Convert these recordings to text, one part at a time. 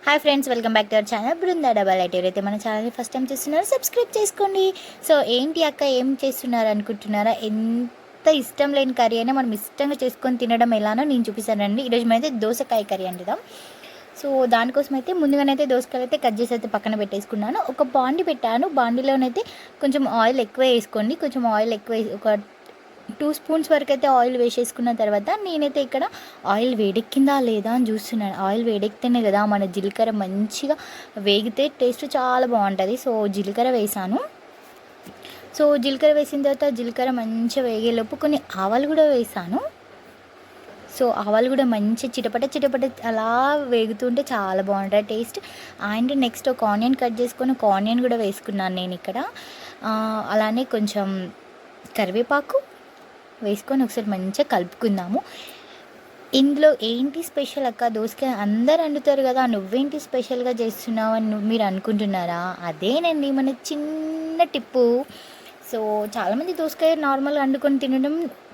Hi friends, welcome back to our channel Brinda double IT. ఎవరైతే మన ఛానల్ని ఫస్ట్ టైం చూస్తున్నారో సబ్స్క్రైబ్ చేసుకోండి. సో ఏంటి అక్క ఏం చేస్తున్నారు అనుకుంటున్నారా? ఎంత ఇష్టం లేని కర్రీ అయినా మనం ఇష్టంగా చేసుకొని తినడం ఎలానో నేను చూపిస్తానండి. ఈరోజు మనమైతే దోసకాయ కర్రీ అంటున్నాం. సో దానికోసం అయితే ముందుగానైతే దోసకాయలు అయితే కట్ చేసి అయితే పక్కన పెట్టేసుకున్నాను. ఒక బాండి పెట్టాను. బాండిలోనైతే కొంచెం ఆయిల్ ఎక్కువ వేసుకోండి. కొంచెం ఆయిల్ ఎక్కువ ఒక 2 స్పూన్స్ వరకు అయితే ఆయిల్ వేసేసుకున్న తర్వాత నేనైతే ఇక్కడ ఆయిల్ వేడెక్కిందా లేదా అని చూస్తున్నాను. ఆయిల్ వేడెక్కితేనే కదా మన జీలకర్ర మంచిగా వేగితే టేస్ట్ చాలా బాగుంటుంది. సో జీలకర్ర వేసాను. సో జీలకర్ర వేసిన తర్వాత జీలకర్ర మంచిగా వేగేలోపు కొన్ని ఆవాలు కూడా వేసాను. సో ఆవాలు కూడా మంచి చిటపట చిటపట అలా వేగుతుంటే చాలా బాగుంటుంది టేస్ట్. అండ్ నెక్స్ట్ ఒక ఆనియన్ కట్ చేసుకొని ఒక ఆనియన్ కూడా వేసుకున్నాను నేను ఇక్కడ. అలానే కొంచెం కరివేపాకు వేసుకొని ఒకసారి మంచిగా కలుపుకుందాము. ఇందులో ఏంటి స్పెషల్ అక్క, దోసకాయ అందరు వండుతారు కదా, నువ్వేంటి స్పెషల్గా చేస్తున్నావు అని మీరు అనుకుంటున్నారా? అదేనండి మన చిన్న టిప్పు. సో చాలామంది దోసకాయ నార్మల్గా వండుకొని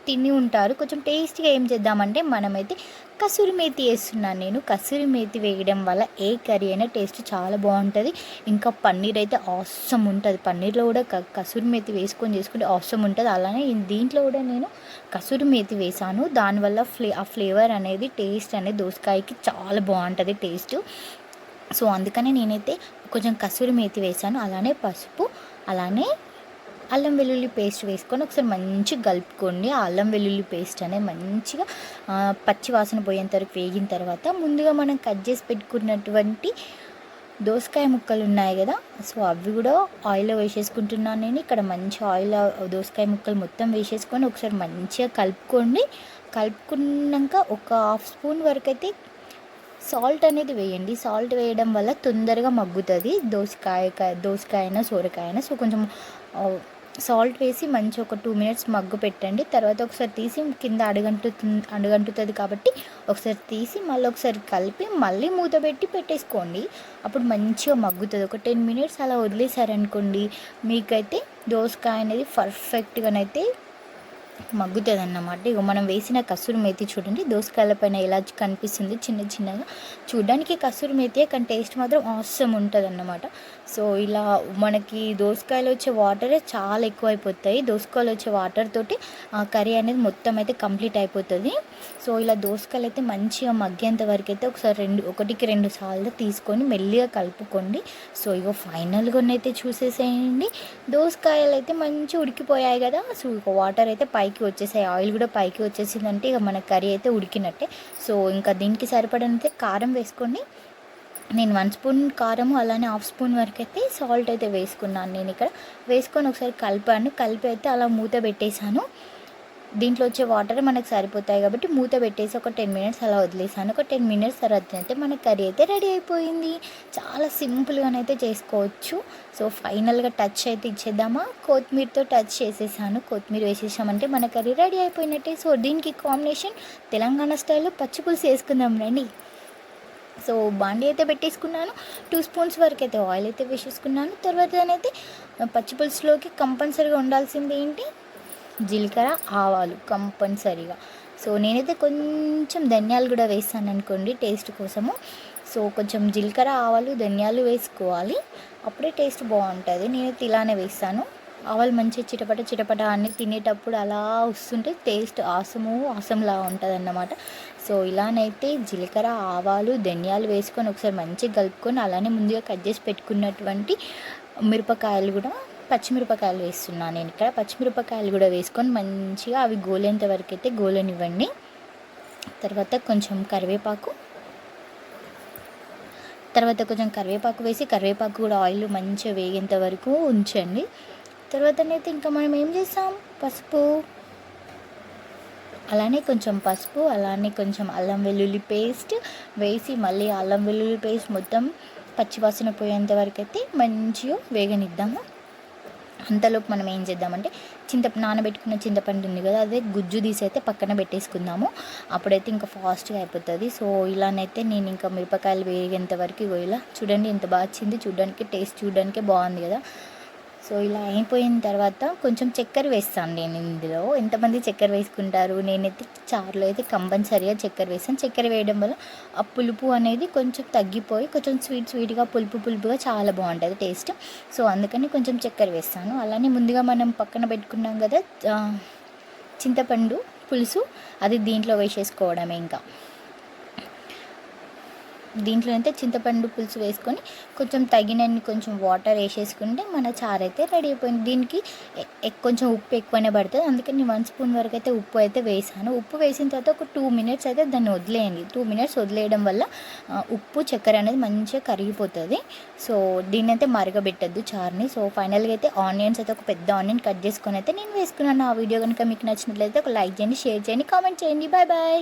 తిని ఉంటారు. కొంచెం టేస్టీగా ఏం చేద్దామంటే మనమైతే కసూరి మేతి వేస్తున్నాను నేను. కసూరి మేతి వేయడం వల్ల ఏ కర్రీ అయినా టేస్ట్ చాలా బాగుంటుంది. ఇంకా పన్నీర్ అయితే ఆసమ్ ఉంటుంది. పన్నీర్లో కూడా కసూరి మేతి వేసుకొని చేసుకుంటే ఆసమ్ ఉంటుంది. అలానే దీంట్లో కూడా నేను కసూరి మేతి వేసాను. దానివల్ల ఆ ఫ్లేవర్ అనేది టేస్ట్ అనేది దోసకాయకి చాలా బాగుంటుంది టేస్ట్. సో అందుకనే నేనైతే కొంచెం కసూరి మేతి వేసాను. అలానే పసుపు, అలానే అల్లం వెల్లుల్లి పేస్ట్ వేసుకొని ఒకసారి మంచిగా కలుపుకోండి. ఆ అల్లం వెల్లుల్లి పేస్ట్ అనేది మంచిగా పచ్చి వాసన పోయేంత వరకు వేగిన తర్వాత ముందుగా మనం కట్ చేసి పెట్టుకున్నటువంటి దోసకాయ ముక్కలు ఉన్నాయి కదా, సో అవి కూడా ఆయిల్లో వేసేసుకుంటున్నాను నేను. ఇక్కడ మంచి ఆయిల్ దోసకాయ ముక్కలు మొత్తం వేసేసుకొని ఒకసారి మంచిగా కలుపుకోండి. కలుపుకున్నాక ఒక 1/2 స్పూన్ వరకు అయితే సాల్ట్ అనేది వేయండి. సాల్ట్ వేయడం వల్ల తొందరగా మగ్గుతుంది దోసకాయ సొరకాయ. సో కొంచెం సాల్ట్ వేసి మంచి ఒక 2 మినిట్స్ మగ్గు పెట్టండి. తర్వాత ఒకసారి తీసి కింద అడుగంటుతుంది కాబట్టి ఒకసారి తీసి మళ్ళీ ఒకసారి కలిపి మళ్ళీ మూత పెట్టి పెట్టేసుకోండి. అప్పుడు మంచిగా మగ్గుతుంది. ఒక 10 మినిట్స్ అలా వదిలేసారనుకోండి, మీకైతే దోసకాయ అనేది పర్ఫెక్ట్గానైతే మగ్గుతుంది అన్నమాట. ఇక మనం వేసిన కసూరి మేతి చూడండి దోసకాయల పైన ఎలా కనిపిస్తుంది చిన్న చిన్నగా. చూడడానికి కసూరి మేతి కానీ టేస్ట్ మాత్రం ఆసమ్ ఉంటుంది అన్నమాట. సో ఇలా మనకి దోసకాయలు వచ్చే వాటరే చాలా ఎక్కువ అయిపోతాయి. దోసకాయలు వచ్చే వాటర్ తోటి కర్రీ అనేది మొత్తం అయితే కంప్లీట్ అయిపోతుంది. సో ఇలా దోసకాయలు అయితే మంచిగా మగ్గేంత వరకు అయితే ఒకసారి 1-2 సార్లు తీసుకొని మెల్లిగా కలుపుకోండి. సో ఇగో ఫైనల్గా అయితే చూసేసేయండి. దోసకాయలు అయితే మంచిగా ఉడికిపోయాయి కదా. సో ఇక వాటర్ అయితే పైకి వచ్చేసాయి, ఆయిల్ కూడా పైకి వచ్చేసిందంటే ఇక మన కర్రీ అయితే ఉడికినట్టే. సో ఇంకా దీనికి సరిపడినంతే కారం వేసుకోండి. నేను 1 స్పూన్ కారము అలానే 1/2 స్పూన్ వరకు అయితే సాల్ట్ అయితే వేసుకున్నాను నేను ఇక్కడ. వేసుకొని ఒకసారి కలిపి అయితే అలా మూత పెట్టేశాను. దీంట్లో వచ్చే వాటర్ మనకు సరిపోతాయి కాబట్టి మూత పెట్టేసి ఒక 10 మినిట్స్ అలా వదిలేసాను. ఒక 10 మినిట్స్ తర్వాత అయితే మన కర్రీ అయితే రెడీ అయిపోయింది. చాలా సింపుల్గానైతే చేసుకోవచ్చు. సో ఫైనల్గా టచ్ అయితే ఇచ్చేద్దామా, కొత్తిమీరతో టచ్ చేసేసాను. కొత్తిమీర వేసేసామంటే మన కర్రీ రెడీ అయిపోయినట్టే. సో దీనికి కాంబినేషన్ తెలంగాణ స్టైల్లో పచ్చిపులుసు వేసుకుందాం రండి. సో బాండి అయితే పెట్టేసుకున్నాను. 2 స్పూన్స్ వరకు అయితే ఆయిల్ అయితే వేసేసుకున్నాను. తర్వాతనైతే పచ్చిపులుసులోకి కంపల్సరీగా ఉండాల్సింది ఏంటి, జీలకర్ర ఆవాలు కంపల్సరీగా. సో నేనైతే కొంచెం ధనియాలు కూడా వేస్తాను అనుకోండి టేస్ట్ కోసము. సో కొంచెం జీలకర్ర ఆవాలు ధనియాలు వేసుకోవాలి, అప్పుడే టేస్ట్ బాగుంటుంది. నేనైతే ఇలానే వేస్తాను. ఆవాలు మంచిగా చిటపట అన్నీ తినేటప్పుడు అలా వస్తుంటే టేస్ట్ ఆసంలా ఉంటుంది అన్నమాట. సో ఇలానైతే జీలకర్ర ఆవాలు ధనియాలు వేసుకొని ఒకసారి మంచిగా కలుపుకొని అలానే ముందుగా కట్ చేసి పెట్టుకున్నటువంటి మిరపకాయలు కూడా పచ్చిమిరపకాయలు వేస్తున్నాను నేను ఇక్కడ. పచ్చిమిరపకాయలు కూడా వేసుకొని మంచిగా అవి గోలేంత వరకు అయితే గోలనివ్వండి. తర్వాత కొంచెం కరివేపాకు వేసి కరివేపాకు కూడా ఆయిల్ మంచిగా వేగేంత వరకు ఉంచండి. తర్వాతనైతే ఇంకా మనం ఏం చేస్తాం, అలానే కొంచెం అల్లం వెల్లుల్లి పేస్ట్ వేసి మళ్ళీ అల్లం వెల్లుల్లి పేస్ట్ మొత్తం పచ్చివాసన పోయేంత వరకు అయితే మంచిగా వేగనిద్దాము. అంతలోపు మనం ఏం చేద్దామంటే నానబెట్టుకున్న చింతపండు ఉంది కదా, అదే గుజ్జు తీసి అయితే పక్కన పెట్టేసుకుందాము. అప్పుడైతే ఇంకా ఫాస్ట్గా అయిపోతుంది. సో ఇలానైతే నేను ఇంకా మిరపకాయలు వేగేంత వరకు ఇలా చూడండి ఎంత బాగా వచ్చింది. టేస్ట్ చూడడానికే బాగుంది కదా. సో ఇలా అయిపోయిన తర్వాత కొంచెం చక్కెర వేస్తాను నేను ఇందులో. ఎంతమంది చక్కెర వేసుకుంటారు? నేనైతే చారులో అయితే కంపల్సరీగా చక్కెర వేస్తాను. చక్కెర వేయడం వల్ల ఆ పులుపు అనేది కొంచెం తగ్గిపోయి కొంచెం స్వీట్గా పులుపుగా చాలా బాగుంటుంది టేస్ట్. సో అందుకని కొంచెం చక్కెర వేస్తాను. అలానే ముందుగా మనం పక్కన పెట్టుకున్నాం కదా చింతపండు పులుసు, అది దీంట్లో వేసేసుకోవడమే. ఇంకా దీంట్లో అయితే చింతపండు పులుసు వేసుకొని కొంచెం తగినన్ని కొంచెం వాటర్ వేసేసుకుంటే మన చారు అయితే రెడీ అయిపోయింది. దీనికి కొంచెం ఉప్పు ఎక్కువనే పడుతుంది, అందుకని 1 స్పూన్ వరకు అయితే ఉప్పు అయితే వేసాను. ఉప్పు వేసిన తర్వాత ఒక 2 మినిట్స్ అయితే దాన్ని వదిలేయండి. 2 మినిట్స్ వదిలేయడం వల్ల ఉప్పు చక్కెర అనేది మంచిగా కరిగిపోతుంది. సో దీన్ని అయితే మరగబెట్టద్దు చారుని. సో ఫైనల్గా అయితే ఆనియన్స్ అయితే ఒక పెద్ద ఆనియన్ కట్ చేసుకొని అయితే నేను వేసుకున్నాను. ఆ వీడియో కనుక మీకు నచ్చినట్లయితే ఒక లైక్ చేయండి, షేర్ చేయండి, కామెంట్ చేయండి. Bye bye.